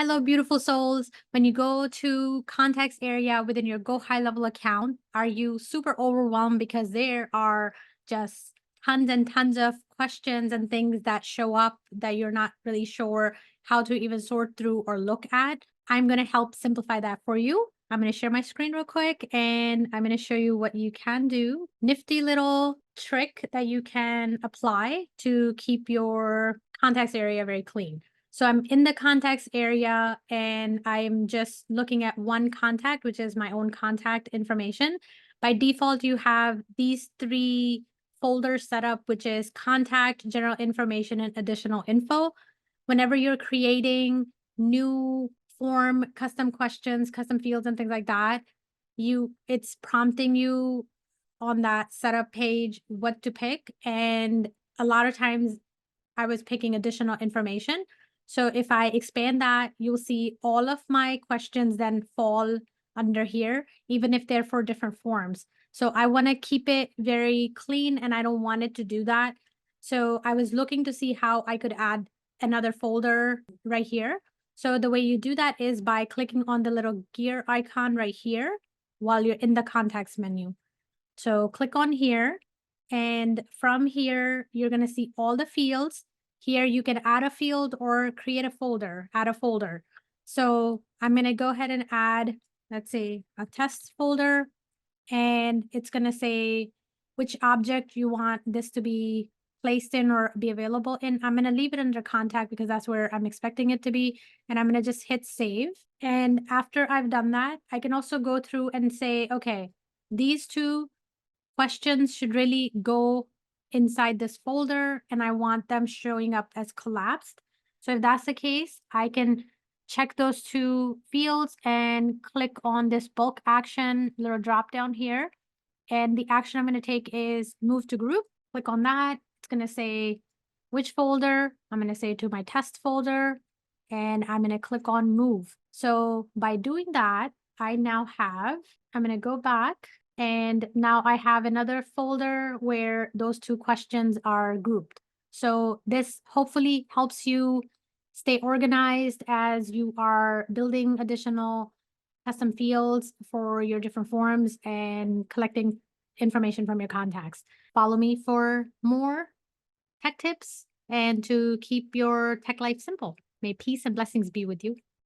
Hello, beautiful souls. When you go to contacts area within your GoHighLevel account, are you super overwhelmed because there are just tons and tons of questions and things that show up that you're not really sure how to even sort through or look at? I'm going to help simplify that for you. I'm going to share my screen real quick and I'm going to show you what you can do. Nifty little trick that you can apply to keep your contacts area very clean. So I'm in the contacts area and I'm just looking at one contact, which is my own contact information. By default, you have these three folders set up, which is contact, general information, and additional info. Whenever you're creating new form, custom questions, custom fields, and things like that, it's prompting you on that setup page what to pick. And a lot of times I was picking additional information. So if I expand that, you'll see all of my questions then fall under here, even if they're for different forms. So I want to keep it very clean and I don't want it to do that. So I was looking to see how I could add another folder right here. So the way you do that is by clicking on the little gear icon right here while you're in the context menu. So click on here, and from here, you're going to see all the fields. Here you can add a field or create a folder, add a folder. So I'm going to go ahead and add, let's say, a test folder, and it's going to say which object you want this to be placed in or be available in. I'm going to leave it under contact because that's where I'm expecting it to be. And I'm going to just hit save. And after I've done that, I can also go through and say, okay, these two questions should really go inside this folder and I want them showing up as collapsed. So if that's the case, I can check those two fields and click on this bulk action little drop down here. And the action I'm going to take is move to group. Click on that. It's going to say which folder. I'm going to say to my test folder and I'm going to click on move. So by doing that, I'm going to go back and now I have another folder where those two questions are grouped. So this hopefully helps you stay organized as you are building additional custom fields for your different forms and collecting information from your contacts. Follow me for more tech tips and to keep your tech life simple. May peace and blessings be with you.